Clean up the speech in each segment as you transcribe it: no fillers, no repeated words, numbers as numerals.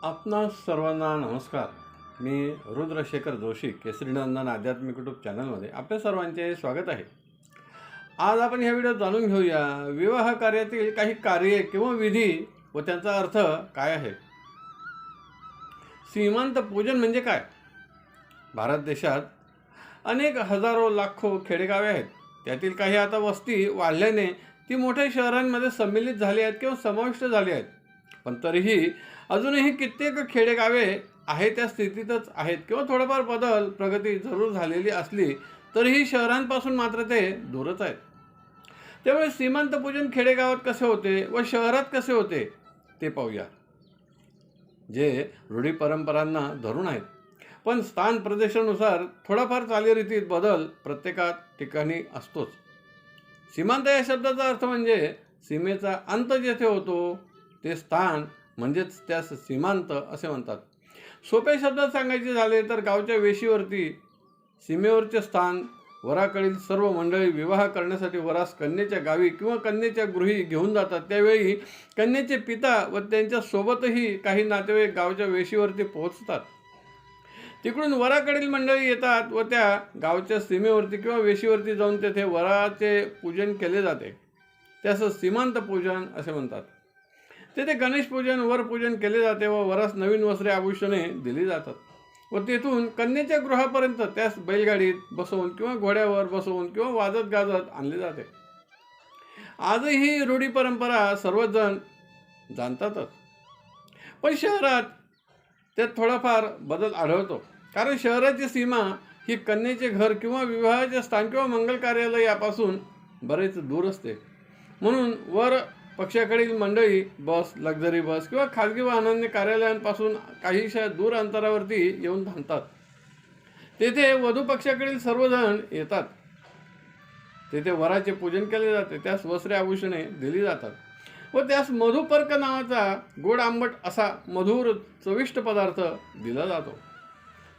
आपणा सर्वांना नमस्कार. मी रुद्रशेखर जोशी केसरीनंदन आध्यात्मिक यूट्यूब चॅनलमध्ये आपल्या सर्वांचे स्वागत आहे. आज आपण ह्या व्हिडिओत जाणून घेऊया विवाह कार्यातील काही कार्ये किंवा विधी व त्यांचा अर्थ काय आहे. सीमांत पूजन म्हणजे काय? भारत देशात अनेक हजारो लाखो खेडेगावे आहेत. त्यातील काही आता वस्ती वाढल्याने ती मोठ्या शहरांमध्ये सम्मिलित झाली आहेत किंवा समाविष्ट झाली आहेत. पण तरीही अजूनही कित्येक खेडेगावे आहे त्या स्थितीतच आहेत किंवा थोडंफार प्रगती जरूर झालेली असली तरीही शहरांपासून मात्र ते दूरच आहेत. त्यामुळे सीमांत पूजन खेडेगावात कसे होते व शहरात कसे होते ते पाहूया, जे रूढी परंपरांना धरून आहेत. पण स्थान प्रदेशानुसार थोडाफार चालीरीतीत बदल प्रत्येकात ठिकाणी असतोच. सीमांत या शब्दाचा अर्थ म्हणजे सीमेचा अंत जेथे होतो ते स्थान म्हणजेच त्यास सीमांत असे म्हणतात. सोप्या शब्दात सांगायचे झाले तर गावच्या वेशीवरती सीमेवरचे स्थान. वराकडील सर्व मंडळी विवाह करण्यासाठी वरास कन्येच्या गावी किंवा कन्येच्या गृही घेऊन जातात. त्यावेळी कन्येचे पिता व त्यांच्या सोबतही काही नातेवाईक गावच्या वेशीवरती पोहोचतात. तिकडून वराकडील मंडळी येतात व त्या गावच्या सीमेवरती किंवा वेशीवरती जाऊन तेथे वराचे पूजन केले जाते. त्यास सीमांत पूजन असे म्हणतात. तेथे गणेश पूजन वर पूजन केले जाते व वरास नवीन वस्त्रे आभूषणे दिली जातात व तेथून कन्येच्या गृहापर्यंत त्यास बैलगाडीत बसवून किंवा घोड्यावर बसवून किंवा वाजत गाजत आणले जाते. आजही ही रूढी परंपरा सर्वजण जाणतातच. पण शहरात त्यात थोडाफार बदल आढळतो, कारण शहराची सीमा ही कन्येचे घर किंवा विवाहाचे स्थान किंवा मंगल कार्यालय यापासून बरेच दूर असते. म्हणून वर पक्षाकडील मंडळी बस, लक्झरी बस किंवा खाजगी वाहनांनी कार्यालयांपासून काहीशा दूर अंतरावरती येऊन थांबतात. तेथे वधू पक्षाकडील सर्वजण येतात. तेथे वराचे पूजन केले जाते, त्यास वस्त्रे आभूषणे दिली जातात व त्यास मधुपर्क नावाचा गोड आंबट असा मधुर चविष्ट पदार्थ दिला जातो.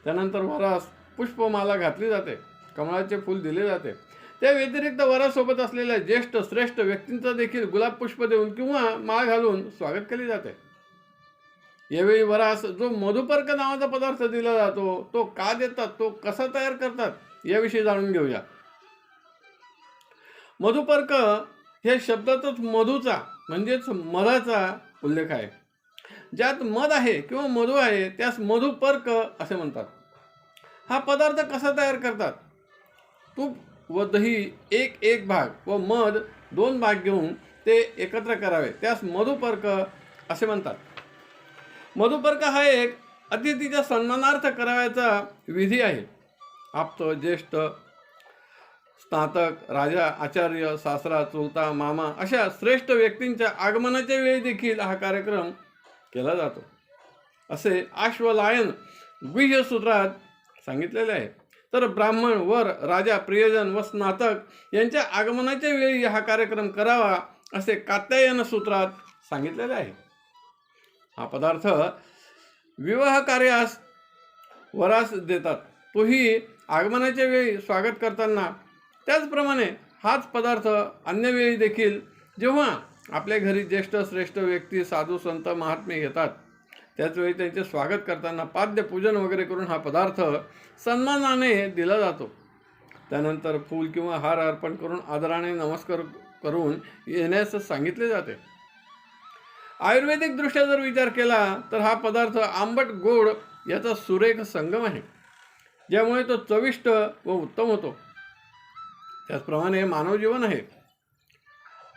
त्यानंतर वरास पुष्पमाला घातली जाते, कमळाचे फूल दिले जाते. त्या व्यतिरिक्त वरासोबत असलेल्या ज्येष्ठ श्रेष्ठ व्यक्तींचा देखील गुलाब पुष्प देऊन किंवा माळ घालून स्वागत केले जाते. यावेळी वरास जो मधुपर्क नावाचा पदार्थ दिला जातो तो का देतात, तो कसा तयार करतात याविषयी जाणून घेऊया. मधुपर्क हे शब्दातच मधूचा म्हणजेच मधाचा उल्लेख आहे. ज्यात मध आहे किंवा मधू आहे त्यास मधुपर्क असे म्हणतात. हा पदार्थ कसा तयार करतात? तूप व दही एक भाग व मध 2 भाग घेऊन ते एकत्र करावे, त्यास मधुपर्क असे म्हणतात. मधुपर्क हा एक अतिथीच्या सन्मानार्थ करावयाचा विधी आहे. आप्त, ज्येष्ठ, स्नातक, राजा, आचार्य, सासरा, चुलता, मामा अशा श्रेष्ठ व्यक्तींच्या आगमनाच्या वेळी देखील हा कार्यक्रम केला जातो असे आश्वलायन गुह्य सूत्रात सांगितलेले आहे. तर ब्राह्मण, वर, राजा, प्रियजन व स्नातक यांच्या आगमनाच्या वेळी हा कार्यक्रम करावा असे कात्यायन सूत्रात सांगितलेले आहे. हा पदार्थ विवाह कार्यास वरास देतात, तोही आगमनाच्या वेळी स्वागत करताना. त्याचप्रमाणे हाच पदार्थ अन्य वेळी देखील जेव्हा आपल्या घरी ज्येष्ठ श्रेष्ठ व्यक्ती, साधू संत, महात्मे येतात त्याचवेळी त्यांचे स्वागत करताना पाद्य पूजन वगैरे करून हा पदार्थ सन्मानाने दिला जातो. त्यानंतर फूल किंवा हार अर्पण करून आदराने नमस्कार करून येण्यास सांगितले जाते. आयुर्वेदिक दृष्ट्या जर विचार केला तर हा पदार्थ आंबट गोड याचा सुरेख संगम आहे, ज्यामुळे तो चविष्ट व उत्तम होतो. त्याचप्रमाणे मानव जीवन आहे.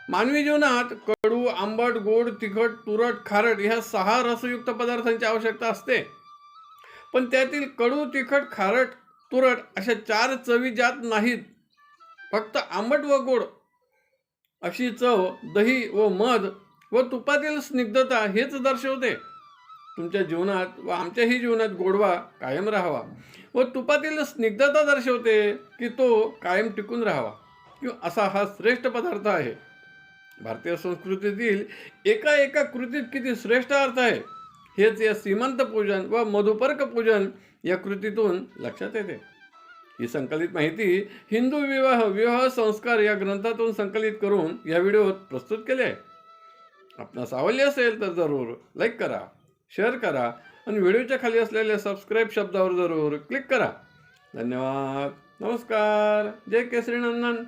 मानवी जीवनात कडू, आंबट, गोड, तिखट, तुरट, खारट ह्या 6 रसयुक्त पदार्थांची आवश्यकता असते. पण त्यातील कडू, तिखट, खारट, तुरट अशा 4 चवी ज्यात नाहीत, फक्त आंबट व गोड अशी चव दही व मध व तुपातील स्निग्धता हेच दर्शवते. तुमच्या जीवनात व आमच्याही जीवनात गोडवा कायम राहावा व तुपातील स्निग्धता दर्शवते की तो कायम टिकून राहावा किंवा असा हा श्रेष्ठ पदार्थ आहे. भारतीय संस्कृतीतील एका कृतीत किती श्रेष्ठ अर्थ आहे हेच या सीमांत पूजन व मधुपर्क पूजन या कृतीतून लक्षात येते. ही संकलित माहिती हिंदू विवाह संस्कार या ग्रंथातून संकलित करून या व्हिडिओत प्रस्तुत केले आहे. आपणास आवडले असेल तर जरूर लाईक करा, शेअर करा आणि व्हिडिओच्या खाली असलेल्या सबस्क्राईब शब्दावर जरूर क्लिक करा. धन्यवाद. नमस्कार. जय केसरी नंदन.